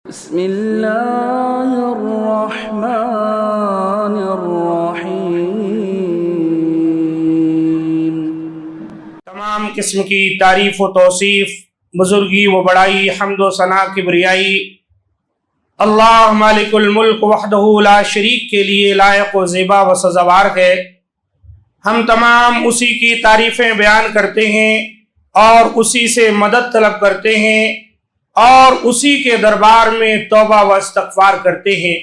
بسم اللہ الرحمن الرحیم۔ تمام قسم کی تعریف و توصیف، بزرگی و بڑائی، حمد و ثنا، کبریائی اللہ مالک الملک وحدہ لا شریک کے لیے لائق و زیبا و سزاوار ہے۔ ہم تمام اسی کی تعریفیں بیان کرتے ہیں اور اسی سے مدد طلب کرتے ہیں اور اسی کے دربار میں توبہ و استغفار کرتے ہیں۔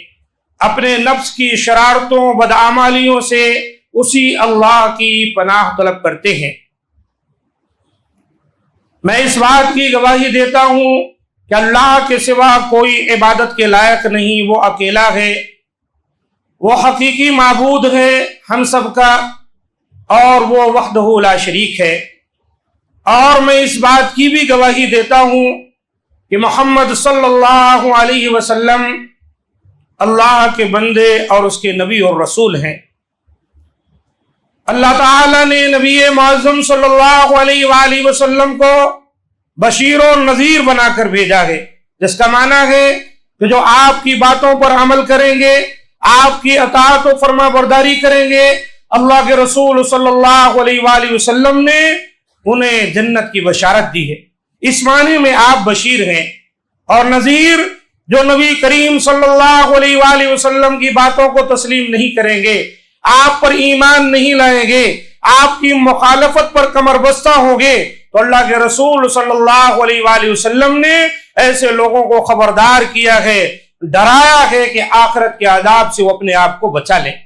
اپنے نفس کی شرارتوں بدعمالیوں سے اسی اللہ کی پناہ طلب کرتے ہیں۔ میں اس بات کی گواہی دیتا ہوں کہ اللہ کے سوا کوئی عبادت کے لائق نہیں، وہ اکیلا ہے، وہ حقیقی معبود ہے ہم سب کا، اور وہ وحدہ لا شریک ہے۔ اور میں اس بات کی بھی گواہی دیتا ہوں کہ محمد صلی اللہ علیہ وسلم اللہ کے بندے اور اس کے نبی اور رسول ہیں۔ اللہ تعالیٰ نے نبی معظم صلی اللہ علیہ وآلہ وسلم کو بشیر و نذیر بنا کر بھیجا ہے، جس کا معنی ہے کہ جو آپ کی باتوں پر عمل کریں گے، آپ کی اطاعت و فرما برداری کریں گے، اللہ کے رسول صلی اللہ علیہ وآلہ وسلم نے انہیں جنت کی بشارت دی ہے۔ اس معنی میں آپ بشیر ہیں، اور نذیر جو نبی کریم صلی اللہ علیہ وآلہ وسلم کی باتوں کو تسلیم نہیں کریں گے، آپ پر ایمان نہیں لائیں گے، آپ کی مخالفت پر کمر بستہ ہوں گے، تو اللہ کے رسول صلی اللہ علیہ وآلہ وسلم نے ایسے لوگوں کو خبردار کیا ہے، ڈرایا ہے کہ آخرت کے عذاب سے وہ اپنے آپ کو بچا لیں۔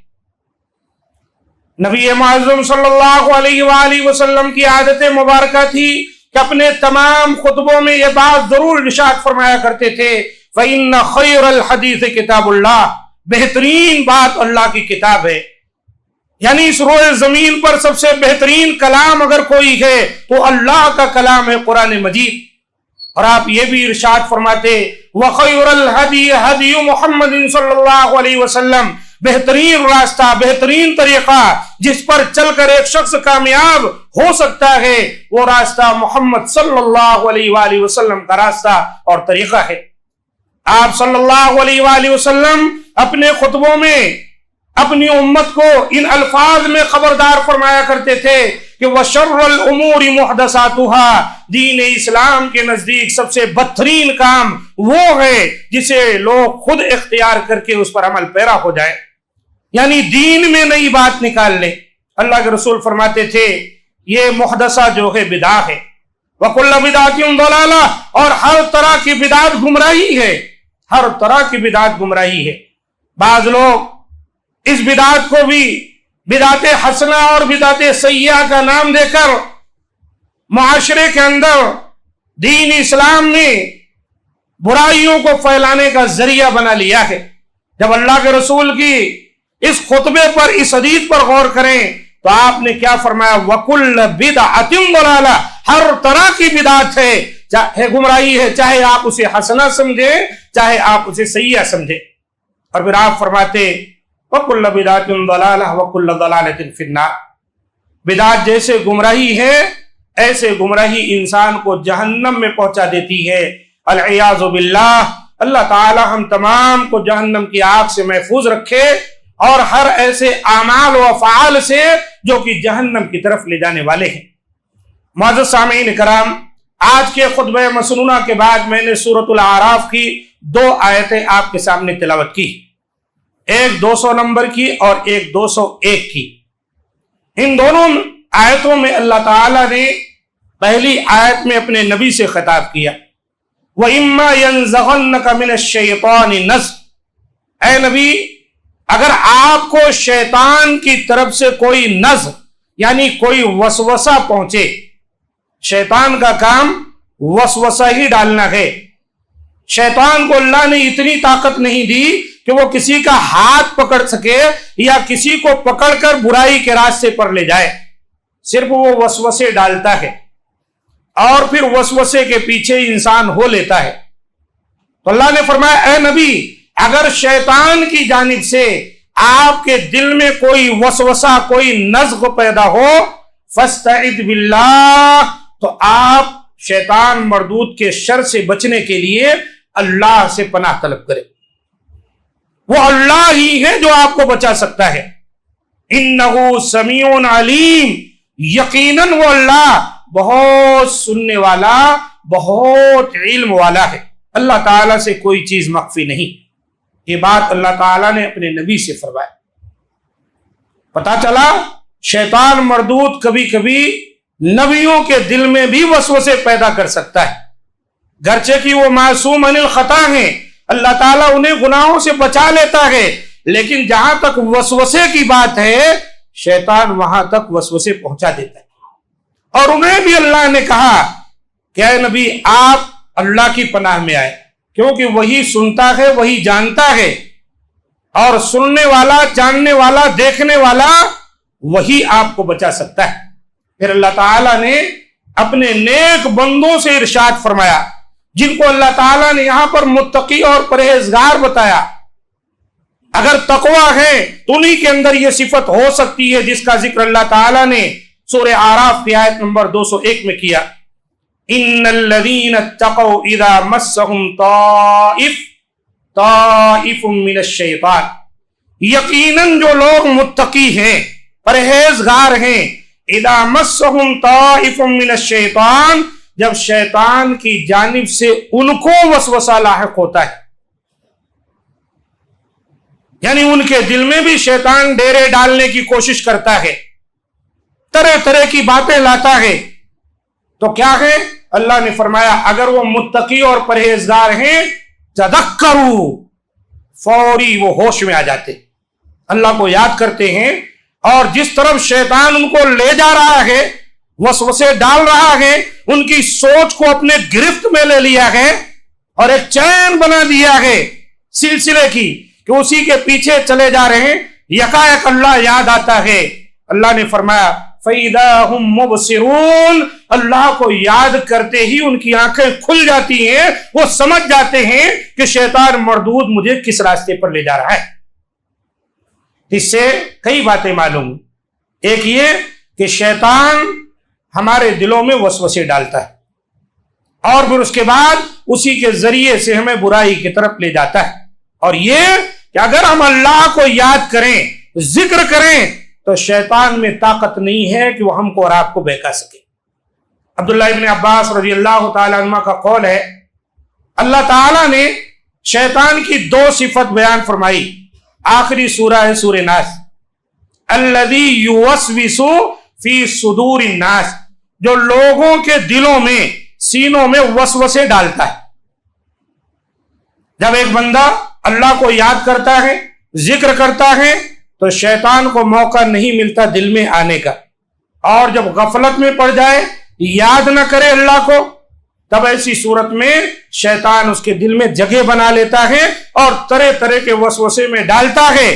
نبی معظم صلی اللہ علیہ وآلہ وسلم کی عادت مبارکہ تھی کہ اپنے تمام خطبوں میں یہ بات ضرور ارشاد فرمایا کرتے تھے، فَإِنَّ خَيْرَ الْحَدِيثِ كِتَابُ اللَّهِ، بہترین بات اللہ کی کتاب ہے۔ یعنی اس روئے زمین پر سب سے بہترین کلام اگر کوئی ہے تو اللہ کا کلام ہے قرآن مجید۔ اور آپ یہ بھی ارشاد فرماتے، وَخَيْرَ الْهَدِيِ هَدِيُ مُحَمَّدٍ صلی اللہ علیہ وسلم، بہترین راستہ، بہترین طریقہ جس پر چل کر ایک شخص کامیاب ہو سکتا ہے، وہ راستہ محمد صلی اللہ علیہ وآلہ وسلم کا راستہ اور طریقہ ہے۔ آپ صلی اللہ علیہ وآلہ وسلم اپنے خطبوں میں اپنی امت کو ان الفاظ میں خبردار فرمایا کرتے تھے کہ وَشَرَّ الْأُمُورِ مُحْدَثَاتُهَا، دین اسلام کے نزدیک سب سے بدترین کام وہ ہے جسے لوگ خود اختیار کر کے اس پر عمل پیرا ہو جائے، یعنی دین میں نئی بات نکال لیں۔ اللہ کے رسول فرماتے تھے یہ محدثہ جو ہے بدعہ ہے، وَكُلَّ بِدْعَةٍ ضَلَالَةٍ، اور ہر طرح کی بدعت گمراہی ہے، ہر طرح کی بدعت گمراہی ہے۔ بعض لوگ اس بدعت کو بھی بدعت حسنہ اور بدعت سیئہ کا نام دے کر معاشرے کے اندر دین اسلام میں برائیوں کو پھیلانے کا ذریعہ بنا لیا ہے۔ جب اللہ کے رسول کی اس خطبے پر، اس حدیث پر غور کریں تو آپ نے کیا فرمایا، وَكُلَّ بِدْعَةٍ ضَلَالَةٍ، ہر طرح کی بدعت ہے، چاہے گمراہی ہے، چاہے آپ اسے حسنہ سمجھیں، چاہے آپ اسے سیئہ سمجھیں۔ اور پھر آپ فرماتے وَكُلَّ بِدْعَةٍ ضَلَالَةٍ وَكُلَّ ضَلَالَةٍ فِي النَّارِ، بدعت جیسے گمراہی ہے ایسے گمراہی انسان کو جہنم میں پہنچا دیتی ہے، العیاذ باللہ۔ اللہ تعالی ہم تمام کو جہنم کی آگ سے محفوظ رکھے اور ہر ایسے اعمال و افعال سے جو کہ جہنم کی طرف لے جانے والے ہیں۔ معزز سامعین کرام، آج کے خطبہ مسنونہ کے بعد میں نے سورۃ الاعراف کی 2 آیتیں آپ کے سامنے تلاوت کی، ایک 200 نمبر کی اور ایک 201 کی۔ ان دونوں آیتوں میں اللہ تعالیٰ نے پہلی آیت میں اپنے نبی سے خطاب کیا، وَإِمَّا يَنزَغَنَّكَ مِنَ الشَّيْطَانِ نَزْغٌ، اے نبی اگر آپ کو شیطان کی طرف سے کوئی نزغ یعنی کوئی وسوسہ پہنچے، شیطان کا کام وسوسہ ہی ڈالنا ہے۔ شیطان کو اللہ نے اتنی طاقت نہیں دی کہ وہ کسی کا ہاتھ پکڑ سکے یا کسی کو پکڑ کر برائی کے راستے پر لے جائے، صرف وہ وسوسے ڈالتا ہے اور پھر وسوسے کے پیچھے انسان ہو لیتا ہے۔ تو اللہ نے فرمایا اے نبی اگر شیطان کی جانب سے آپ کے دل میں کوئی وسوسہ، کوئی نزغ پیدا ہو، فاستعذ باللہ، تو آپ شیطان مردود کے شر سے بچنے کے لیے اللہ سے پناہ طلب کرے. وہ اللہ ہی ہے جو آپ کو بچا سکتا ہے. انہ سمیع علیم، یقیناً وہ اللہ بہت سننے والا، بہت علم والا ہے. اللہ تعالیٰ سے کوئی چیز مخفی نہیں. یہ بات اللہ تعالیٰ نے اپنے نبی سے فرمایا. پتا چلا شیطان مردود کبھی کبھی نبیوں کے دل میں بھی وسوسے پیدا کر سکتا ہے، گرچہ کہ وہ معصوم عن الخطا ہیں، اللہ تعالیٰ انہیں گناہوں سے بچا لیتا ہے، لیکن جہاں تک وسوسے کی بات ہے شیطان وہاں تک وسوسے پہنچا دیتا ہے. اور انہیں بھی اللہ نے کہا کہ اے نبی آپ اللہ کی پناہ میں آئے، کیونکہ وہی سنتا ہے، وہی جانتا ہے، اور سننے والا، جاننے والا، دیکھنے والا وہی آپ کو بچا سکتا ہے. پھر اللہ تعالیٰ نے اپنے نیک بندوں سے ارشاد فرمایا، جن کو اللہ تعالیٰ نے یہاں پر متقی اور پرہیزگار بتایا. اگر تقویٰ ہے تو انہی کے اندر یہ صفت ہو سکتی ہے جس کا ذکر اللہ تعالیٰ نے سورہ اعراف کی آیت نمبر 201 میں کیا. ان الذین اتقوا اذا مسهم طائف من الشیطان، یقیناً جو لوگ متقی ہیں، پرہیزگار ہیں، اذا مسهم طائف من الشیطان، جب شیطان کی جانب سے ان کو وسوسہ لاحق ہوتا ہے، یعنی ان کے دل میں بھی شیطان ڈیرے ڈالنے کی کوشش کرتا ہے، طرح طرح کی باتیں لاتا ہے، تو کیا ہے؟ اللہ نے فرمایا اگر وہ متقی اور پرہیزگار ہیں تذکروا، فوری وہ ہوش میں آ جاتے، اللہ کو یاد کرتے ہیں، اور جس طرف شیطان ان کو لے جا رہا ہے، وسوسے ڈال رہا ہے، ان کی سوچ کو اپنے گرفت میں لے لیا ہے اور ایک چین بنا دیا ہے سلسلے کی کہ اسی کے پیچھے چلے جا رہے ہیں. یکایک اللہ یاد آتا ہے. اللہ نے فرمایا فَإِذَا هُمْ مُبْصِرُونَ، اللہ کو یاد کرتے ہی ان کی آنکھیں کھل جاتی ہیں، وہ سمجھ جاتے ہیں کہ شیطان مردود مجھے کس راستے پر لے جا رہا ہے. اس سے کئی باتیں معلوم. ایک یہ کہ شیطان ہمارے دلوں میں وسوسے ڈالتا ہے اور پھر اس کے بعد اسی کے ذریعے سے ہمیں برائی کی طرف لے جاتا ہے. اور یہ کہ اگر ہم اللہ کو یاد کریں، ذکر کریں، تو شیطان میں طاقت نہیں ہے کہ وہ ہم کو اور آپ کو بہکا سکے. عبداللہ ابن عباس رضی اللہ تعالی عنہ کا قول ہے، اللہ تعالیٰ نے شیطان کی 2 صفت بیان فرمائی. آخری سورہ ہے سورہ ناس، الذی یوسوس فی صدور الناس، جو لوگوں کے دلوں میں، سینوں میں وسوسے ڈالتا ہے. جب ایک بندہ اللہ کو یاد کرتا ہے، ذکر کرتا ہے، تو شیطان کو موقع نہیں ملتا دل میں آنے کا. اور جب غفلت میں پڑ جائے، یاد نہ کرے اللہ کو، تب ایسی صورت میں شیطان اس کے دل میں جگہ بنا لیتا ہے اور طرح طرح کے وسوسے میں ڈالتا ہے.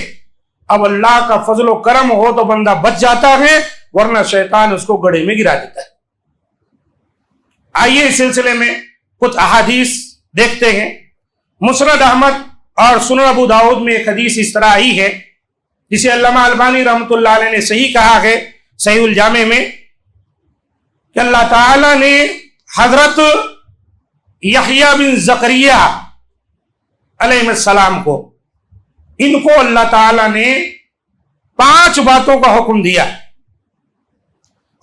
اب اللہ کا فضل و کرم ہو تو بندہ بچ جاتا ہے، ورنہ شیطان اس کو گڑھے میں گرا دیتا ہے. آئیے اس سلسلے میں کچھ احادیث دیکھتے ہیں. مسند احمد اور سنن ابو داؤد میں ایک حدیث اس طرح آئی ہے جسے علامہ البانی رحمۃ اللہ علیہ نے صحیح کہا ہے صحیح الجامع میں، کہ اللہ تعالیٰ نے حضرت یحییٰ بن زکریا علیہ السلام کو، ان کو اللہ تعالیٰ نے 5 باتوں کا حکم دیا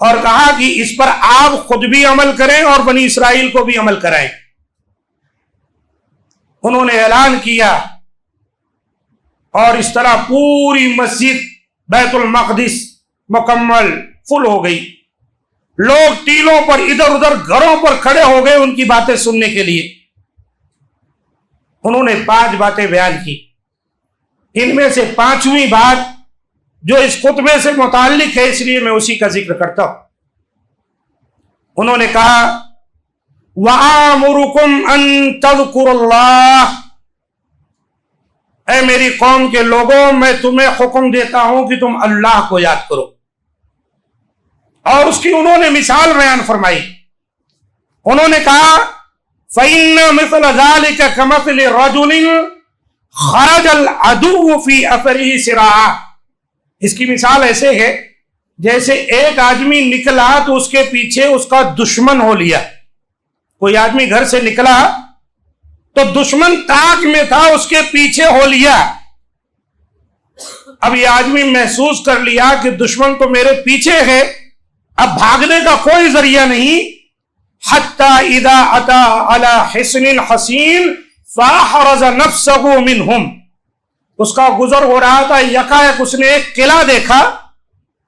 اور کہا کہ اس پر آپ خود بھی عمل کریں اور بنی اسرائیل کو بھی عمل کرائیں. انہوں نے اعلان کیا اور اس طرح پوری مسجد بیت المقدس مکمل فل ہو گئی. لوگ ٹیلوں پر ادھر ادھر گھروں پر کھڑے ہو گئے ان کی باتیں سننے کے لیے. انہوں نے 5 باتیں بیان کی. ان میں سے 5ویں بات جو اس خطبے سے متعلق ہے، اس لیے میں اسی کا ذکر کرتا ہوں. انہوں نے کہا وَآمُرُكُمْ أَن تَذْكُرُوا اللَّهَ، اے میری قوم کے لوگوں، میں تمہیں حکم دیتا ہوں کہ تم اللہ کو یاد کرو. اور اس کی انہوں نے مثال بیان فرمائی. انہوں نے کہا فَإِنَّ مِثْلَ ذَلِكَ كَمَثْلِ رَجُلٍ خَرَجَ الْعَدُوُّ فِي أَثَرِهِ سِرَاعًا. اس کی مثال ایسے ہے جیسے ایک آدمی نکلا تو اس کے پیچھے اس کا دشمن ہو لیا. کوئی آدمی گھر سے نکلا تو دشمن تاک میں تھا، اس کے پیچھے ہو لیا. اب یہ آدمی محسوس کر لیا کہ دشمن تو میرے پیچھے ہے، اب بھاگنے کا کوئی ذریعہ نہیں. حتی اذا اتا علی حصن حصین فاحرز نفسہ منہم، اس کا گزر ہو رہا تھا، یکایک اس نے ایک قلعہ دیکھا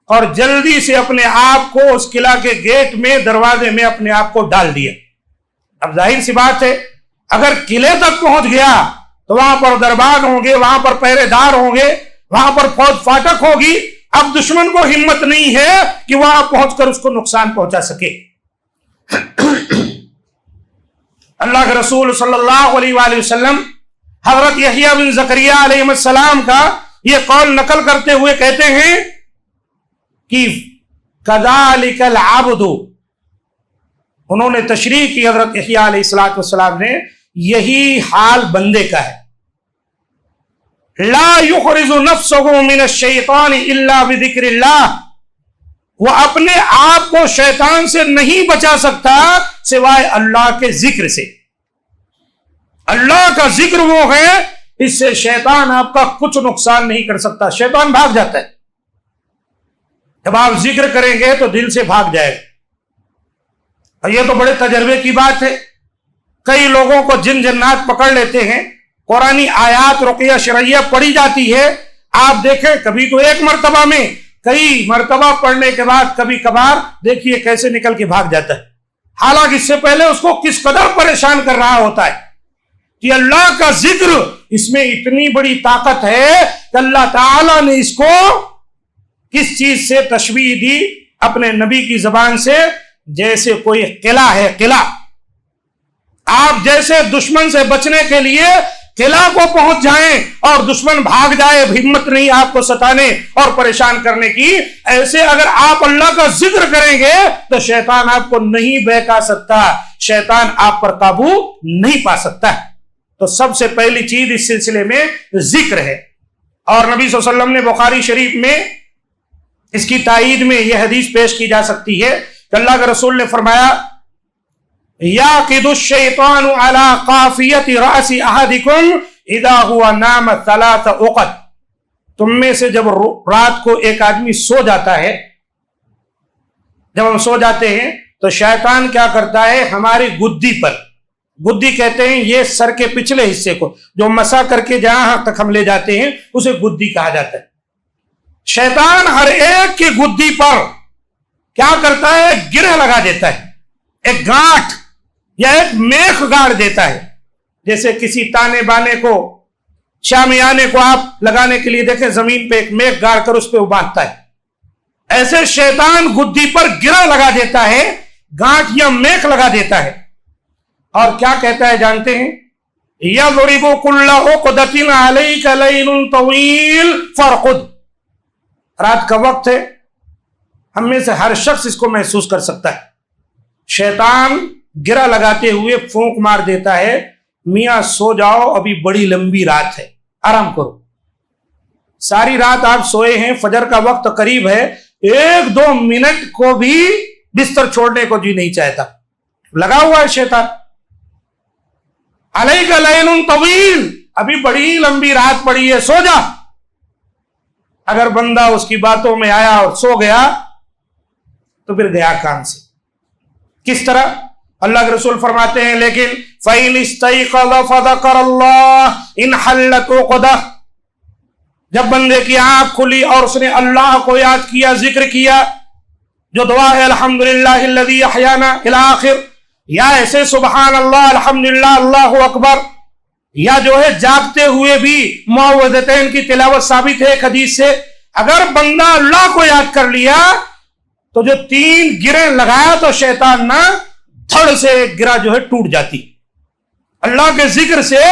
اور جلدی سے اپنے آپ کو اس قلعہ کے گیٹ میں، دروازے میں اپنے آپ کو ڈال دیا. اب ظاہر سی بات ہے اگر قلعے تک پہنچ گیا تو وہاں پر دربان ہوں گے، وہاں پر پہرے دار ہوں گے، وہاں پر فوج فاٹک ہوگی. اب دشمن کو ہمت نہیں ہے کہ وہاں پہنچ کر اس کو نقصان پہنچا سکے. اللہ کے رسول صلی اللہ علیہ وآلہ وسلم حضرت یحییٰ بن زکریا علیہ السلام کا یہ قول نقل کرتے ہوئے کہتے ہیں کہ کذالک العبد، انہوں نے تشریح کی حضرت یحییٰ علیہ السلام نے، یہی حال بندے کا ہے. لا یخرج نفسہ من الشیطان الا بذکر اللہ، وہ اپنے آپ کو شیطان سے نہیں بچا سکتا سوائے اللہ کے ذکر سے. اللہ کا ذکر وہ ہے، اس سے شیطان آپ کا کچھ نقصان نہیں کر سکتا، شیطان بھاگ جاتا ہے. جب آپ ذکر کریں گے تو دل سے بھاگ جائے گا. اور یہ تو بڑے تجربے کی بات ہے. کئی لوگوں کو جن جنات پکڑ لیتے ہیں، قرآنی آیات رقیہ شرعیہ پڑھی جاتی ہے، آپ دیکھیں کبھی تو ایک مرتبہ میں، کئی مرتبہ پڑھنے کے بعد کبھی کبھار دیکھیے کیسے نکل کے بھاگ جاتا ہے. حالانکہ اس سے پہلے اس کو کس قدر پریشان کر رہا ہوتا ہے. کہ اللہ کا ذکر، اس میں اتنی بڑی طاقت ہے کہ اللہ تعالی نے اس کو کس چیز سے تشبیہ دی؟ اپنے نبی کی زبان سے، جیسے کوئی قلعہ ہے. قلعہ، آپ جیسے دشمن سے بچنے کے لیے قلعہ کو پہنچ جائیں اور دشمن بھاگ جائے، ہمت نہیں آپ کو ستانے اور پریشان کرنے کی، ایسے اگر آپ اللہ کا ذکر کریں گے تو شیطان آپ کو نہیں بہکا سکتا، شیطان آپ پر قابو نہیں پا سکتا. تو سب سے پہلی چیز اس سلسلے میں ذکر ہے. اور نبی صلی اللہ علیہ وسلم نے بخاری شریف میں اس کی تائید میں یہ حدیث پیش کی جا سکتی ہے کہ اللہ کے رسول نے فرمایا، یاقد الشیطان علی قافیت رأس احدکم اذا هو نام 3 عقد، تم میں سے جب رات کو ایک آدمی سو جاتا ہے، جب ہم سو جاتے ہیں تو شیطان کیا کرتا ہے، ہماری گدی پر، گدی کہتے ہیں یہ سر کے پچھلے حصے کو جو مسا کر کے جہاں تک ہم لے جاتے ہیں اسے گدی کہا جاتا ہے. شیطان ہر ایک کی گدی پر کیا کرتا ہے، گرہ لگا دیتا ہے، ایک گانٹھ یا ایک میخ گاڑ دیتا ہے. جیسے کسی تانے بانے کو، شامیانے کو آپ لگانے کے لیے دیکھیں زمین پہ ایک میخ گاڑ کر اس پہ باندھتا ہے، ایسے شیطان گدی پر گرہ لگا دیتا ہے، گانٹھ یا میخ لگا دیتا ہے. اور کیا کہتا ہے جانتے ہیں، یضرب کل عقدۃ علیک لیل طویل فارقد، رات کا وقت ہے، ہم میں سے ہر شخص اس کو محسوس کر سکتا ہے. شیطان گرہ لگاتے ہوئے پھونک مار دیتا ہے، میاں سو جاؤ، ابھی بڑی لمبی رات ہے، آرام کرو. ساری رات آپ سوئے ہیں، فجر کا وقت قریب ہے، 1-2 منٹ کو بھی بستر چھوڑنے کو جی نہیں چاہتا، لگا ہوا ہے شیطان. علیک لیل طویل، ابھی بڑی لمبی رات پڑی ہے، سو جا. اگر بندہ اس کی باتوں میں آیا اور سو گیا تو پھر گیا کام سے. کس طرح؟ اللہ کے رسول فرماتے ہیں، لیکن فَإِنِ اسْتَيْقَظَ فَذَكَرَ اللَّهَ إِنْ حَلَّتْ عُقْدَةٌ، جب بندے کی آنکھ کھلی اور اس نے اللہ کو یاد کیا، ذکر کیا، جو دعا ہے الحمدللہ الذی احیانا الی آخر، یا ایسے سبحان اللہ الحمدللہ اللہ اکبر، یا جو ہے جاگتے ہوئے بھی معوذتین کی تلاوت ثابت ہے ایک حدیث سے. اگر بندہ اللہ کو یاد کر لیا تو جو 3 گریں لگایا تو شیطان نہ دھڑ سے ایک گرہ جو ہے ٹوٹ جاتی. اللہ کے ذکر سے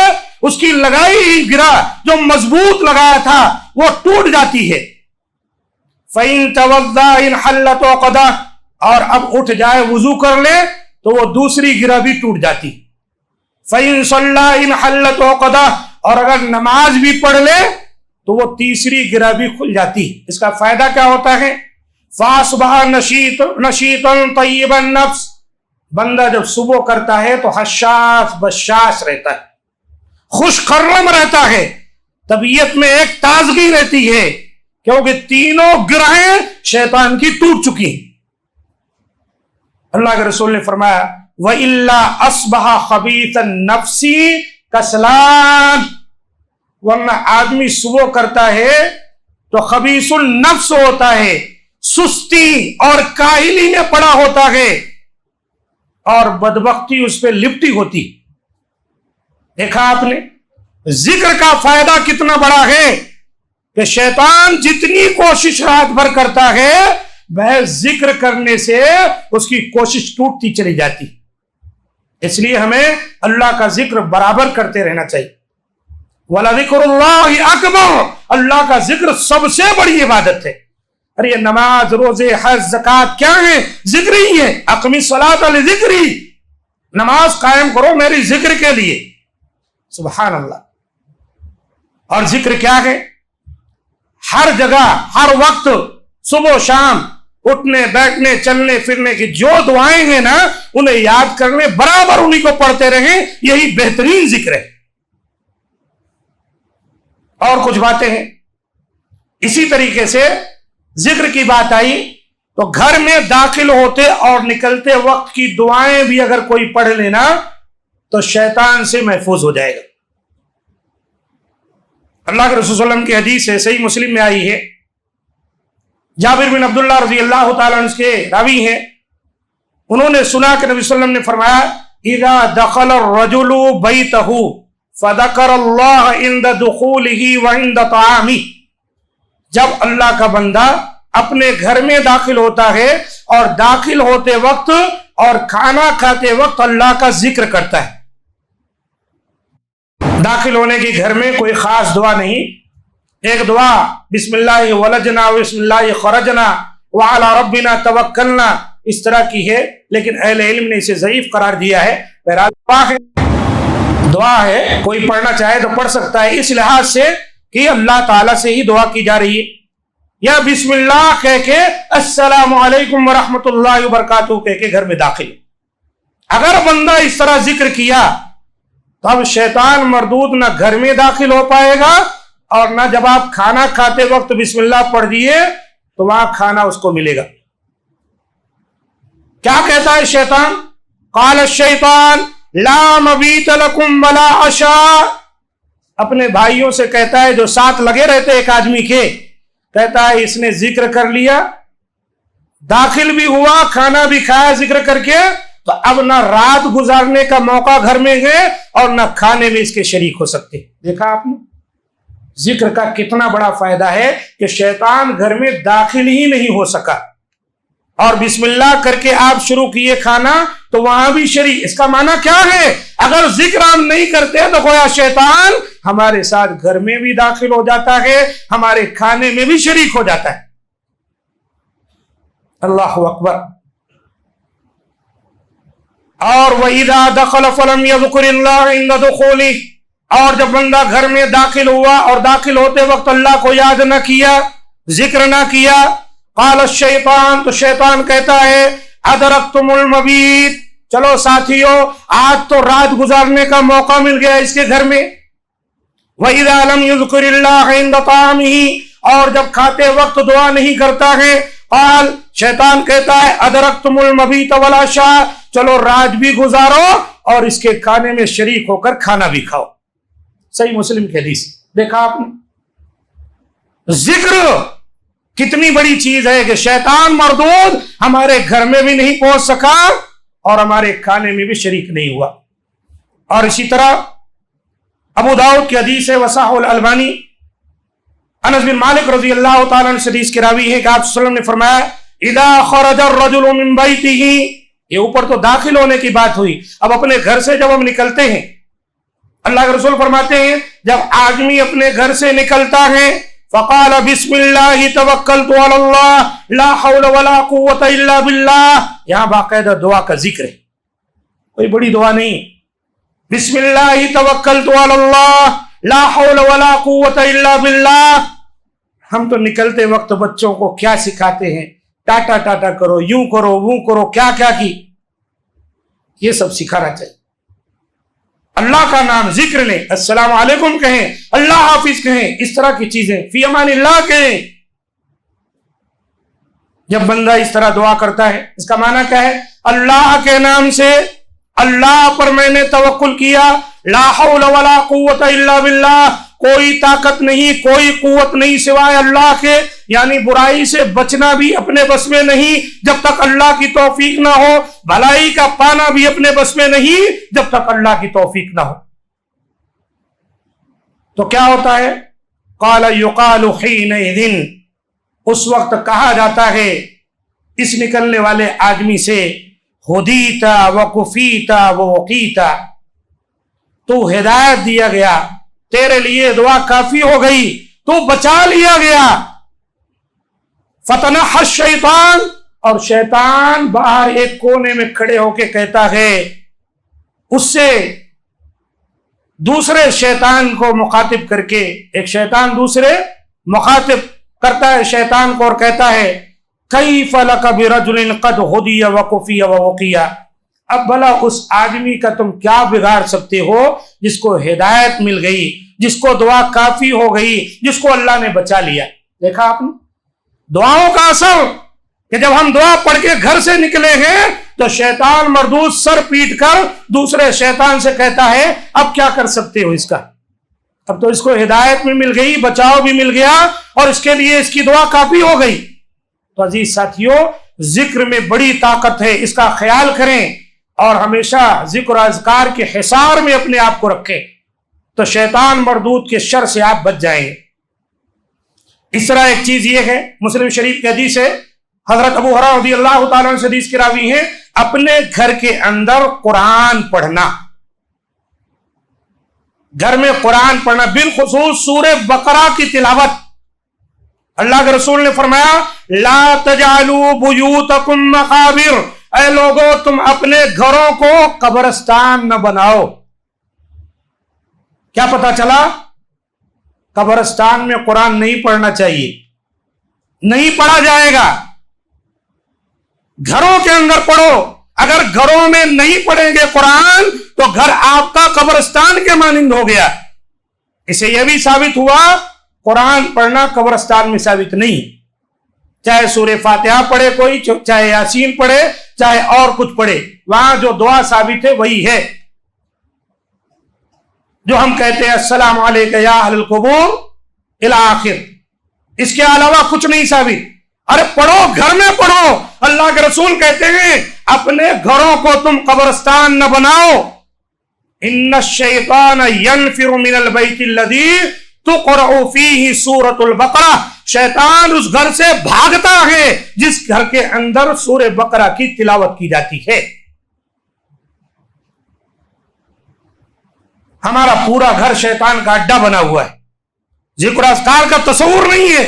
اس کی لگائی ہی گرہ جو مضبوط لگایا تھا وہ ٹوٹ جاتی ہے. فَإِن تَوَضَّأَ إِنْ حَلَّتْ عُقْدَةٌ، اور اب اٹھ جائے وضو کر لے تو وہ دوسری گرہ بھی ٹوٹ جاتی. فَإِن صَلَّى إِنْ حَلَّتْ عُقْدَةٌ، اور اگر نماز بھی پڑھ لے تو وہ تیسری گرہ بھی کھل جاتی. اس کا فائدہ کیا ہوتا ہے، فَأَصْبَحَ نَشِيطًا طَيِّبَ النَّفْسِ، بندہ جب صبح کرتا ہے تو حشاش بشاش رہتا ہے، خوش خرم رہتا ہے، طبیعت میں ایک تازگی رہتی ہے، کیونکہ تینوں گرہیں شیطان کی ٹوٹ چکی ہیں۔ اللہ کے رسول نے فرمایا وَإِلَّا أَصْبَحَ خَبِيثَ النَّفْسِ کسلان، ورنہ آدمی صبح کرتا ہے تو خبیث النفس ہوتا ہے، سستی اور کاہلی میں پڑا ہوتا ہے اور بدبختی اس پہ لپٹی ہوتی۔ دیکھا آپ نے ذکر کا فائدہ کتنا بڑا ہے کہ شیطان جتنی کوشش رات بھر کرتا ہے محض ذکر کرنے سے اس کی کوشش ٹوٹتی چلی جاتی۔ اس لیے ہمیں اللہ کا ذکر برابر کرتے رہنا چاہیے۔ وَلَذِكْرُ اللَّهِ أَكْبَرُ، اللہ کا ذکر سب سے بڑی عبادت ہے۔ ارے یہ نماز، روزے، حج، زکوٰۃ کیا ہیں؟ ذکر ہی ہے۔ اقم الصلاۃ لذکری، نماز قائم کرو میری ذکر کے لیے۔ سبحان اللہ۔ اور ذکر کیا ہے؟ ہر جگہ ہر وقت صبح و شام اٹھنے بیٹھنے چلنے پھرنے کی جو دعائیں ہیں نا انہیں یاد کرنے، برابر انہیں کو پڑھتے رہیں، یہی بہترین ذکر ہے۔ اور کچھ باتیں ہیں اسی طریقے سے ذکر کی بات آئی تو گھر میں داخل ہوتے اور نکلتے وقت کی دعائیں بھی اگر کوئی پڑھ لینا تو شیطان سے محفوظ ہو جائے گا۔ اللہ کے رسول صلی اللہ علیہ وسلم کی حدیث ہے، صحیح مسلم میں آئی ہے، جابر بن عبداللہ رضی اللہ تعالیٰ عنہ کے راوی ہیں، انہوں نے سنا کہ نبی صلی اللہ علیہ وسلم نے فرمایا اذا دخل الرجل بیتہ فذکر اللہ عند دخولہ وعند طعامہ، جب اللہ کا بندہ اپنے گھر میں داخل ہوتا ہے اور داخل ہوتے وقت اور کھانا کھاتے وقت اللہ کا ذکر کرتا ہے۔ داخل ہونے کی گھر میں کوئی خاص دعا نہیں، ایک دعا بسم اللہ ولجنا بسم اللہ خرجنا وعلی ربنا توکلنا اس طرح کی ہے، لیکن اہل علم نے اسے ضعیف قرار دیا ہے۔ بہرحال دعا ہے، کوئی پڑھنا چاہے تو پڑھ سکتا ہے، اس لحاظ سے کہ اللہ تعالیٰ سے ہی دعا کی جا رہی ہے، یا بسم اللہ کہہ کے السلام علیکم ورحمۃ اللہ وبرکاتہ کہہ کے گھر میں داخل۔ اگر بندہ اس طرح ذکر کیا تو اب شیطان مردود نہ گھر میں داخل ہو پائے گا اور نہ جب آپ کھانا کھاتے وقت بسم اللہ پڑھ دیے تو وہاں کھانا اس کو ملے گا۔ کیا کہتا ہے شیطان؟ قال الشیطان لا مبیت لکم ولا عشاء، اپنے بھائیوں سے کہتا ہے جو ساتھ لگے رہتے ایک آدمی کے، کہتا ہے اس نے ذکر کر لیا، داخل بھی ہوا، کھانا بھی کھایا ذکر کر کے، تو اب نہ رات گزارنے کا موقع گھر میں ہے اور نہ کھانے میں اس کے شریک ہو سکتے۔ دیکھا آپ نے ذکر کا کتنا بڑا فائدہ ہے کہ شیطان گھر میں داخل ہی نہیں ہو سکا، اور بسم اللہ کر کے آپ شروع کیے کھانا تو وہاں بھی شریک۔ اس کا معنی کیا ہے؟ اگر ذکر ہم نہیں کرتے تو گویا شیطان ہمارے ساتھ گھر میں بھی داخل ہو جاتا ہے، ہمارے کھانے میں بھی شریک ہو جاتا ہے۔ اللہ اکبر۔ اور وَإِذَا دَخَلَ فَلَمْ يَذْكُرِ اللَّهَ عِنْدَ دُخُولِهِ، اور جب بندہ گھر میں داخل ہوا اور داخل ہوتے وقت اللہ کو یاد نہ کیا، ذکر نہ کیا، قال الشیطان، تو شیطان کہتا ہے ادرکتم المبیت، چلو ساتھیو آج تو رات گزارنے کا موقع مل گیا اس کے گھر میں۔ وَإِذَا لَمْ يُذْكُرِ اللَّهَ عِنْدَ طَعَامِهِ، اور جب کھاتے وقت دعا نہیں کرتا ہے، قال، شیطان کہتا ہے ادرکتم المبیت والعشاء، چلو رات بھی گزارو اور اس کے کھانے میں شریک ہو کر کھانا بھی کھاؤ۔ صحیح مسلم کی حدیث۔ دیکھا آپ نے ذکر کتنی بڑی چیز ہے کہ شیطان مردود ہمارے گھر میں بھی نہیں پہنچ سکا اور ہمارے کھانے میں بھی شریک نہیں ہوا۔ اور اسی طرح ابو داؤد کی حدیث ہے، وصححہ الالبانی، انس بن مالک رضی اللہ تعالیٰ عنہ حدیث کے راوی ہیں کہ آپ صلی اللہ علیہ وسلم نے فرمایا اذا خرج الرجل من بیتہ، یہ اوپر تو داخل ہونے کی بات ہوئی، اب اپنے گھر سے جب ہم نکلتے ہیں، اللہ کے رسول فرماتے ہیں جب آدمی اپنے گھر سے نکلتا ہے فقال بسم اللہ توکلت علی اللہ لا حول ولا قوت الا باللہ، یہاں باقاعدہ دعا کا ذکر ہے، کوئی بڑی دعا نہیں، بسم اللہ توکلت علی اللہ لا حول ولا قوت الا باللہ۔ ہم تو نکلتے وقت بچوں کو کیا سکھاتے ہیں؟ ٹاٹا ٹاٹا کرو، یوں کرو وہ کرو، کیا کیا کی، یہ سب سکھانا چاہیے۔ اللہ کا نام ذکر لیں، السلام علیکم کہیں، اللہ حافظ کہیں، اس طرح کی چیزیں، فی امان اللہ کہیں۔ جب بندہ اس طرح دعا کرتا ہے اس کا معنی کیا ہے؟ اللہ کے نام سے، اللہ پر میں نے توکل کیا، لا حول ولا قوت الا باللہ، کوئی طاقت نہیں، کوئی قوت نہیں سوائے اللہ کے، یعنی برائی سے بچنا بھی اپنے بس میں نہیں جب تک اللہ کی توفیق نہ ہو، بھلائی کا پانا بھی اپنے بس میں نہیں جب تک اللہ کی توفیق نہ ہو۔ تو کیا ہوتا ہے؟ قال یقال حینئذ، اس وقت کہا جاتا ہے اس نکلنے والے آدمی سے، ہدیتا وکفیتا ووقیتا، تو ہدایت دیا گیا، تیرے لیے دعا کافی ہو گئی، تو بچا لیا گیا۔ فتنح الشیطان، اور شیطان باہر ایک کونے میں کھڑے ہو کے کہتا ہے، اس سے دوسرے شیطان کو مخاطب کر کے، ایک شیطان دوسرے مخاطب کرتا ہے شیطان کو اور کہتا ہے، کیف لک برجل قد ہدی وکفی ووقی، اب بھلا اس آدمی کا تم کیا بگاڑ سکتے ہو جس کو ہدایت مل گئی، جس کو دعا کافی ہو گئی، جس کو اللہ نے بچا لیا۔ دیکھا آپ نے دعاؤں کا اثر، کہ جب ہم دعا پڑھ کے گھر سے نکلے ہیں تو شیطان مردود سر پیٹ کر دوسرے شیطان سے کہتا ہے اب کیا کر سکتے ہو اس کا، اب تو اس کو ہدایت بھی مل گئی، بچاؤ بھی مل گیا، اور اس کے لیے اس کی دعا کافی ہو گئی۔ تو عزیز ساتھیوں، ذکر میں بڑی طاقت ہے، اس کا خیال کریں اور ہمیشہ ذکر و اذکار کے حصار میں اپنے آپ کو رکھیں، تو شیطان مردود کے شر سے آپ بچ جائیں گے۔ اس طرح ایک چیز یہ ہے، مسلم شریف کی حدیث ہے، حضرت ابو ہریرہ رضی اللہ تعالیٰ عنہ سے حدیث کی راوی ہیں، اپنے گھر کے اندر قرآن پڑھنا، گھر میں قرآن پڑھنا، بالخصوص سورہ بقرہ کی تلاوت۔ اللہ کے رسول نے فرمایا، لا تجعلوا بیوتکم مقابر، اے لوگوں تم اپنے گھروں کو قبرستان نہ بناؤ۔ کیا پتا چلا؟ قبرستان میں قرآن نہیں پڑھنا چاہیے، نہیں پڑھا جائے گا، گھروں کے اندر پڑھو۔ اگر گھروں میں نہیں پڑھیں گے قرآن تو گھر آپ کا قبرستان کے مانند ہو گیا۔ اسے یہ بھی ثابت ہوا قرآن پڑھنا قبرستان میں ثابت نہیں، چاہے سورہ فاتحہ پڑھے کوئی، چاہے یاسین پڑھے، چاہے اور کچھ پڑھے، وہاں جو دعا ثابت ہے وہی ہے جو ہم کہتے ہیں السلام علیکم یا اہل القبور الی آخر، اس کے علاوہ کچھ نہیں ثابت۔ ارے پڑھو، گھر میں پڑھو، اللہ کے رسول کہتے ہیں اپنے گھروں کو تم قبرستان نہ بناؤ۔ ان الشیطان ینفر من البیت الذی تقرأ فیہ سورۃ البقرہ، شیطان اس گھر سے بھاگتا ہے جس گھر کے اندر سورہ بقرہ کی تلاوت کی جاتی ہے۔ ہمارا پورا گھر شیطان کا اڈا بنا ہوا ہے، ذکر و اذکار کا تصور نہیں ہے،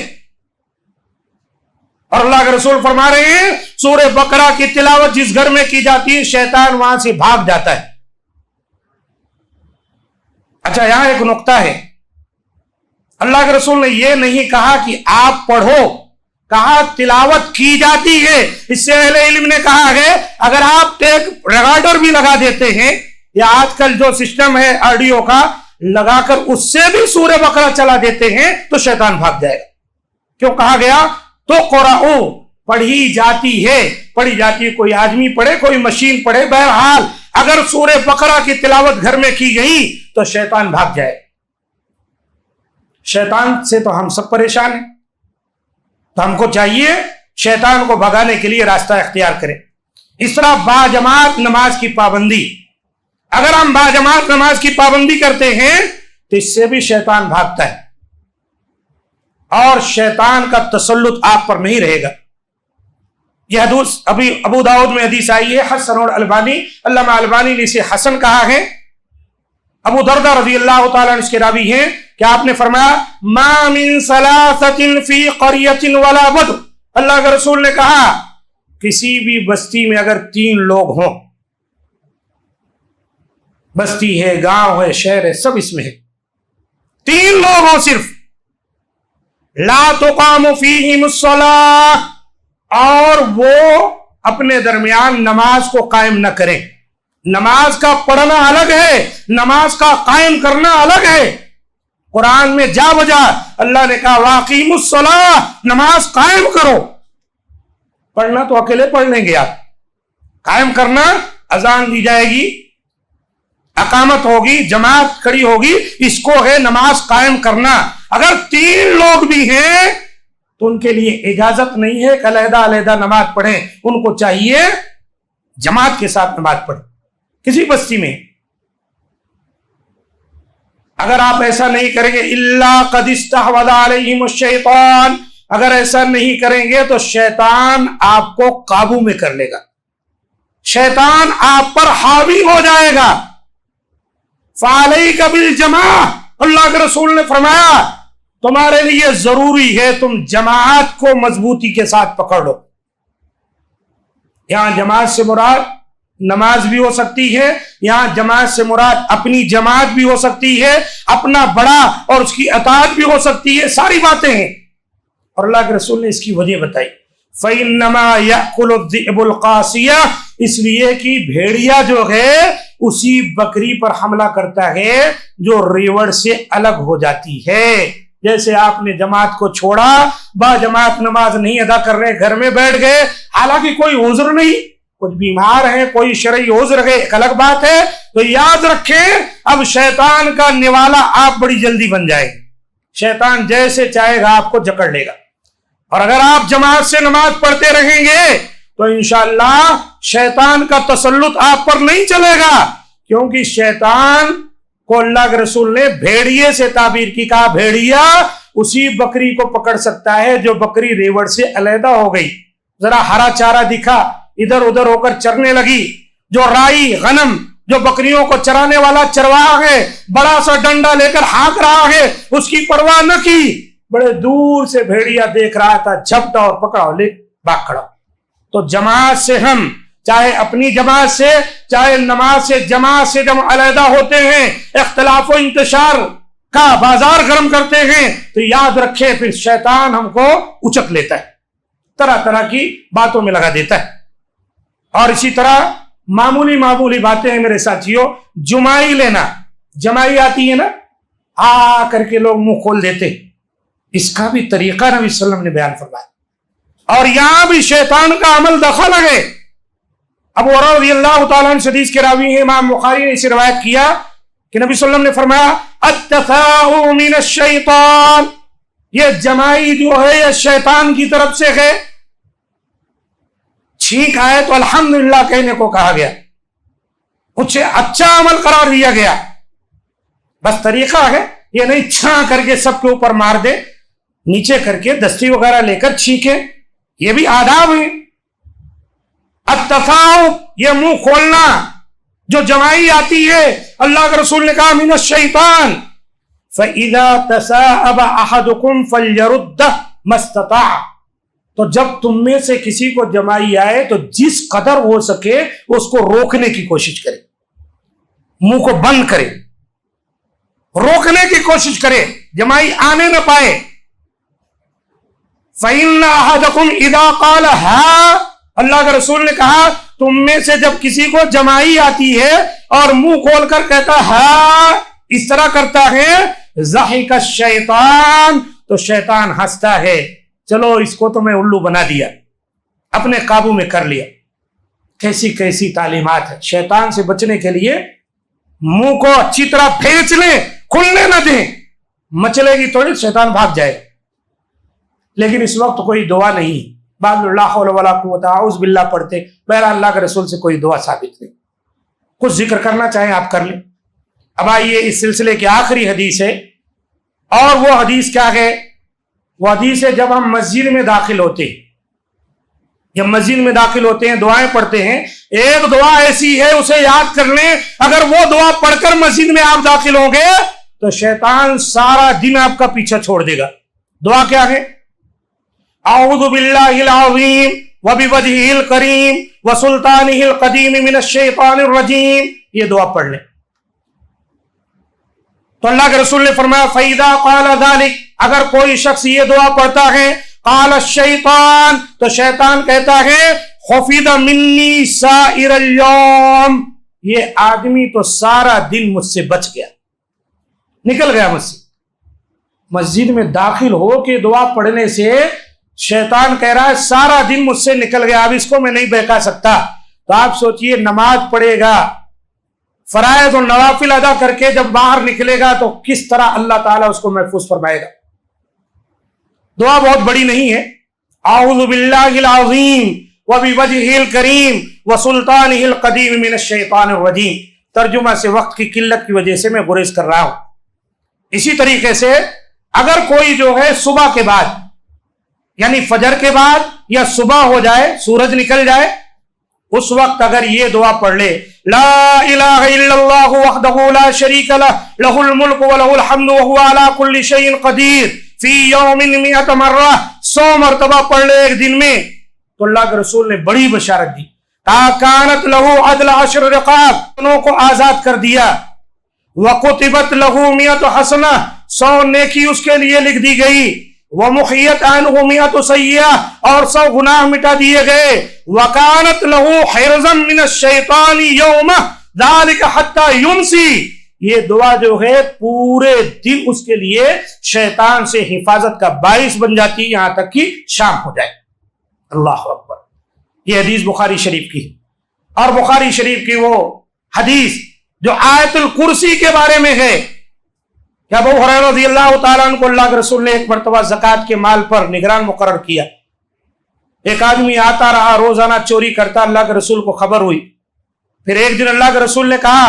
اور اللہ کے رسول فرما رہے ہیں سورہ بقرہ کی تلاوت جس گھر میں کی جاتی ہے شیطان وہاں سے بھاگ جاتا ہے۔ اچھا، یہاں ایک نقطہ ہے، اللہ کے رسول نے یہ نہیں کہا کہ آپ پڑھو، کہا تلاوت کی جاتی ہے۔ اس سے اہل علم نے کہا ہے اگر آپ ٹیپ ریکارڈر بھی لگا دیتے ہیں یا آج کل جو سسٹم ہے آڈیو کا لگا کر اس سے بھی سورہ بقرہ چلا دیتے ہیں تو شیطان بھاگ جائے گا۔ کیوں کہا گیا؟ تو قرآن پڑھی جاتی ہے، پڑھی جاتی ہے، کوئی آدمی پڑھے، کوئی مشین پڑھے، بہرحال اگر سورہ بقرہ کی تلاوت گھر میں کی گئی تو شیطان بھاگ جائے۔ شیطان سے تو ہم سب پریشان ہیں، تو ہم کو چاہیے شیطان کو بھگانے کے لیے راستہ اختیار کریں۔ اس طرح باجماعت نماز کی پابندی، اگر ہم باجماعت نماز کی پابندی کرتے ہیں تو اس سے بھی شیطان بھاگتا ہے اور شیطان کا تسلط آپ پر نہیں رہے گا۔ یہ حدیث ابھی ابو داؤد میں حدیث آئی ہے، حسن اور البانی، علامہ البانی نے اسے حسن کہا ہے۔ ابو دردہ رضی اللہ تعالیٰ عنہ اس کے راوی ہیں کہ آپ نے فرمایا ما من ثلاثۃ فی قریۃ ولا بد، اللہ کے رسول نے کہا کسی بھی بستی میں اگر 3 لوگ ہوں، بستی ہے، گاؤں ہے، شہر ہے، سب اس میں ہے، 3 لوگ ہوں صرف، لا تقام فیہم الصلاۃ، اور وہ اپنے درمیان نماز کو قائم نہ کریں، نماز کا پڑھنا الگ ہے، نماز کا قائم کرنا الگ ہے۔ قرآن میں جا بجا اللہ نے کہا واقیموا الصلاۃ، نماز قائم کرو۔ پڑھنا تو اکیلے پڑھ لیں گے آپ، قائم کرنا اذان دی جائے گی، اقامت ہوگی، جماعت کھڑی ہوگی، اس کو ہے نماز قائم کرنا۔ اگر 3 لوگ بھی ہیں تو ان کے لیے اجازت نہیں ہے کہ علیحدہ علیحدہ نماز پڑھیں، ان کو چاہیے جماعت کے ساتھ نماز پڑھیں۔ کسی بستی میں اگر آپ ایسا نہیں کریں گے، الا قد استحوذ علیہم الشیطان، اگر ایسا نہیں کریں گے تو شیطان آپ کو قابو میں کر لے گا، شیطان آپ پر حاوی ہو جائے گا۔ فعلیک بالجماع، اللہ کے رسول نے فرمایا تمہارے لیے ضروری ہے تم جماعت کو مضبوطی کے ساتھ پکڑ لو۔ یہاں جماعت سے مراد نماز بھی ہو سکتی ہے، یہاں جماعت سے مراد اپنی جماعت بھی ہو سکتی ہے، اپنا بڑا اور اس کی اطاعت بھی ہو سکتی ہے، ساری باتیں ہیں۔ اور اللہ کے رسول نے اس کی وجہ بتائی، فَإِنَّمَا يَأْكُلُ الذِّئْبُ الْقَاسِيَةَ، اس لیے کہ بھیڑیا جو ہے اسی بکری پر حملہ کرتا ہے جو ریوڑ سے الگ ہو جاتی ہے۔ جیسے آپ نے جماعت کو چھوڑا، با جماعت نماز نہیں ادا کر رہے، گھر میں بیٹھ گئے، حالانکہ کوئی عذر نہیں، کچھ بیمار ہیں، کوئی شرعی عذر ہے، ایک الگ بات ہے، تو یاد رکھیں اب شیطان کا نوالا آپ بڑی جلدی بن جائے گے، شیطان جیسے چاہے گا آپ کو جکڑ لے گا۔ اور اگر آپ جماعت سے نماز پڑھتے رہیں گے تو انشاءاللہ شیطان کا تسلط آپ پر نہیں چلے گا، کیونکہ شیطان کو اللہ کے رسول نے بھیڑیے سے تعبیر کی، کہا بھیڑیا اسی بکری کو پکڑ سکتا ہے جو بکری ریوڑ سے علیحدہ ہو گئی، ذرا ہرا چارہ دکھا، ادھر ادھر ہو کر چرنے لگی، جو رائی غنم جو بکریوں کو چرانے والا چرواہا ہے بڑا سا ڈنڈا لے کر ہانک رہا ہے، اس کی پرواہ نہ کی، بڑے دور سے بھیڑیا دیکھ رہا تھا، جھپٹا اور پکڑا لے بھاگ کھڑا۔ تو جماعت سے ہم چاہے اپنی جماعت سے چاہے نماز سے جماعت سے جب علیحدہ ہوتے ہیں، اختلاف و انتشار کا بازار گرم کرتے ہیں تو یاد رکھیں پھر شیطان ہم کو اچک لیتا ہے، طرح طرح کی باتوں میں لگا دیتا ہے۔ اور اسی طرح معمولی باتیں ہیں میرے ساتھیوں، جمائی لینا، جمائی آتی ہے نا، آ کر کے لوگ منہ کھول دیتے، اس کا بھی طریقہ نبی صلی اللہ علیہ وسلم نے بیان فرمایا، اور یہاں بھی شیطان کا عمل دخل ہے۔ ابو ہریرہ رضی اللہ تعالیٰ عنہ حدیث کے راوی ہیں، امام بخاری نے اسے روایت کیا کہ نبی صلی اللہ علیہ وسلم نے فرمایا التثاؤب من الشیطان، یہ جمائی جو ہے یہ شیطان کی طرف سے ہے۔ چھینک آئے تو الحمدللہ کہنے کو کہا گیا، اسے اچھا عمل قرار دیا گیا، بس طریقہ ہے یہ نہیں چھاں کر کے سب کے اوپر مار دے، نیچے کر کے دستی وغیرہ لے کر چھینکے، یہ بھی آداب ہیں۔ التثاؤب یہ منہ کھولنا جو جمائی آتی ہے، اللہ کے رسول نے کہا من الشیطان، فَإِذَا تَثَاءَبَ أَحَدُكُمْ فَلْيَرُدَّهُ مَا اسْتَطَاعَ، تو جب تم میں سے کسی کو جمائی آئے تو جس قدر ہو سکے اس کو روکنے کی کوشش کرے، منہ کو بند کرے، روکنے کی کوشش کرے، جمائی آنے نہ پائے۔ فَإِنَّ أَحَدَكُمْ إِذَا قَالَ هَا، اللہ کے رسول نے کہا تم میں سے جب کسی کو جمائی آتی ہے اور منہ کھول کر کہتا ہاں اس طرح کرتا ہے، ضحک الشیطان، تو شیطان ہنستا ہے، چلو اس کو تو میں الو بنا دیا، اپنے قابو میں کر لیا۔ کیسی کیسی تعلیمات ہے، شیطان سے بچنے کے لیے منہ کو اچھی طرح پھینچ لیں، کھلنے نہ دیں، مچلے گی تو شیطان بھاگ جائے۔ لیکن اس وقت کوئی دعا نہیں، بعض لا حول ولا قوت اعوذ باللہ پڑھتے، بہرحال اللہ کے رسول سے کوئی دعا ثابت نہیں۔ کچھ ذکر کرنا چاہیں آپ کر لیں۔ اب آئیے اس سلسلے کی آخری حدیث ہے، اور وہ حدیث کیا ہے؟ وہ حدیث ہے جب ہم مسجد میں داخل ہوتے ہیں، جب مسجد میں داخل ہوتے ہیں دعائیں پڑھتے ہیں، ایک دعا ایسی ہے اسے یاد کر لیں، اگر وہ دعا پڑھ کر مسجد میں آپ داخل ہوں گے تو شیطان سارا دن آپ کا پیچھا چھوڑ دے گا۔ دعا کیا ہے؟ اعوذ باللہ العظیم وبوجہہ الکریم وسلطانہ القدیم من الشیطان الرجیم، یہ دعا پڑھ لیں۔ تو اللہ کے رسول نے فرمایا فَإِذَا قَالَ ذَلِكَ، اگر کوئی شخص یہ دعا پڑھتا ہے، قال الشیطان، تو شیطان کہتا ہے خفض منی سائر اليوم، یہ آدمی تو سارا دن مجھ سے بچ گیا، نکل گیا مجھ سے۔ مسجد میں داخل ہو کے دعا پڑھنے سے شیطان کہہ رہا ہے سارا دن مجھ سے نکل گیا، اب اس کو میں نہیں بہکا سکتا۔ تو آپ سوچئے نماز پڑھے گا، فرائض اور نوافل ادا کر کے جب باہر نکلے گا تو کس طرح اللہ تعالیٰ اس کو محفوظ فرمائے گا۔ دعا بہت بڑی نہیں ہے، اعوذ باللہ العظیم وبوجہہ الکریم وسلطانہ القدیم من الشیطان الرجیم۔ ترجمہ سے وقت کی قلت کی وجہ سے میں گریز کر رہا ہوں۔ اسی طریقے سے اگر کوئی جو ہے صبح کے بعد یعنی فجر کے بعد یا صبح ہو جائے، سورج نکل جائے، اس وقت اگر یہ دعا پڑھ لے لا الہ الا اللہ وحدہ لا شریک لہ لہ الملک ولہ الحمد وہو علی کل شیء قدیر فی یوم 100 مرہ، 100 مرتبہ پڑھ لے ایک دن میں، تو اللہ کے رسول نے بڑی بشارت دی، کانت لہ عدل 10 رقاب، انہوں کو آزاد کر دیا، وَقُتِبَتْ لَهُ 100 حسنہ، 100 نیکی اس کے لیے لکھ دی گئی، وَمُحِيَتْ عَنْهُ 100 سیئہ، اور 100 گناہ مٹا دیے گئے، وَكَانَتْ لَهُ حِرْزًا مِنَ الشَّيْطَانِ يَوْمَ ذَلِكَ حَتَّى يُمْسِي۔ یہ دعا جو ہے پورے دن اس کے لیے شیطان سے حفاظت کا باعث بن جاتی ہے، یہاں تک کہ شام ہو جائے۔ اللہ اکبر۔ یہ حدیث بخاری شریف کی ہے، اور بخاری شریف کی وہ حدیث جو آیت الکرسی کے بارے میں ہے کہ ابو ہریرہ رضی اللہ تعالیٰ عنہ کو اللہ کے رسول نے ایک مرتبہ زکوٰۃ کے مال پر نگران مقرر کیا۔ ایک آدمی آتا رہا، روزانہ چوری کرتا، اللہ کے رسول کو خبر ہوئی۔ پھر ایک دن اللہ کے رسول نے کہا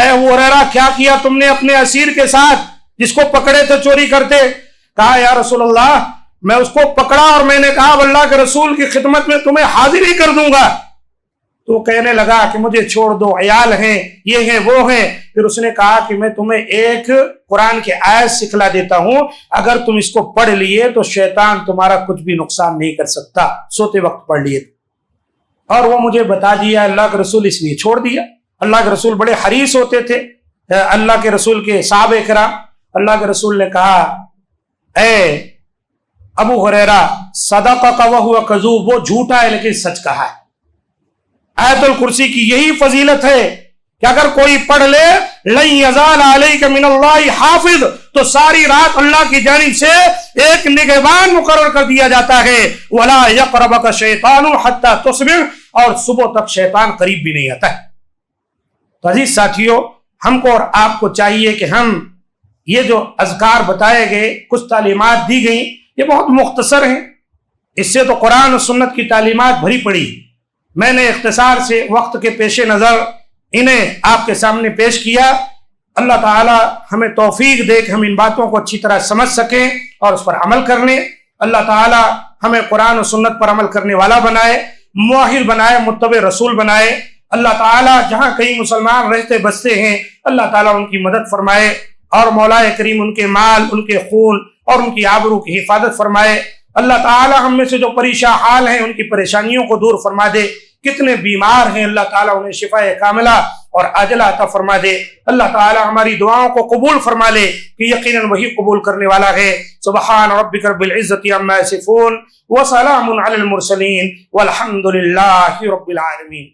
اے ابو ہریرہ کیا کیا تم نے اپنے اسیر کے ساتھ جس کو پکڑے تھے چوری کرتے؟ کہا یا رسول اللہ میں اس کو پکڑا اور میں نے کہا اللہ کے رسول کی خدمت میں تمہیں حاضر ہی کر دوں گا۔ تو وہ کہنے لگا کہ مجھے چھوڑ دو، عیال ہیں، یہ ہیں وہ ہیں۔ پھر اس نے کہا کہ میں تمہیں ایک قرآن کی آیت سکھلا دیتا ہوں، اگر تم اس کو پڑھ لیے تو شیطان تمہارا کچھ بھی نقصان نہیں کر سکتا، سوتے وقت پڑھ لیے۔ اور وہ مجھے بتا دیا، اللہ کے رسول اس لیے چھوڑ دیا۔ اللہ کے رسول بڑے حریص ہوتے تھے، اللہ کے رسول کے صحابہ کرام۔ اللہ کے رسول نے کہا اے ابو ہریرہ صدقک وہو کذوب، وہ جھوٹا ہے لیکن سچ کہا ہے۔ آیت الکرسی کی یہی فضیلت ہے کہ اگر کوئی پڑھ لے لن یزال علیک من اللہ حافظ، تو ساری رات اللہ کی جانب سے ایک نگہبان مقرر کر دیا جاتا ہے، ولا یقربک شیطان حتی تصبح، اور صبح تک شیطان قریب بھی نہیں آتا ہے۔ تو عزیز ساتھیوں، ہم کو اور آپ کو چاہیے کہ ہم یہ جو اذکار بتائے گئے، کچھ تعلیمات دی گئیں، یہ بہت مختصر ہیں، اس سے تو قرآن و سنت کی تعلیمات بھری پڑی۔ میں نے اختصار سے وقت کے پیش نظر انہیں آپ کے سامنے پیش کیا۔ اللہ تعالی ہمیں توفیق دے کہ ہم ان باتوں کو اچھی طرح سمجھ سکیں اور اس پر عمل کر لیں۔ اللہ تعالی ہمیں قرآن و سنت پر عمل کرنے والا بنائے، موحد بنائے، متبع رسول بنائے۔ اللہ تعالی جہاں کہیں مسلمان رہتے بستے ہیں اللہ تعالی ان کی مدد فرمائے، اور مولا کریم ان کے مال، ان کے خون اور ان کی آبرو کی حفاظت فرمائے۔ اللہ تعالی ہم میں سے جو پریشان حال ہیں ان کی پریشانیوں کو دور فرما دے، کتنے بیمار ہیں اللہ تعالیٰ انہیں شفاء کاملہ اور عاجلہ عطا فرما دے۔ اللہ تعالیٰ ہماری دعاؤں کو قبول فرما لے کہ یقیناً وہی قبول کرنے والا ہے۔ سبحان ربک رب العزت عما یصفون وسلام علی المرسلین والحمد للہ رب العالمین۔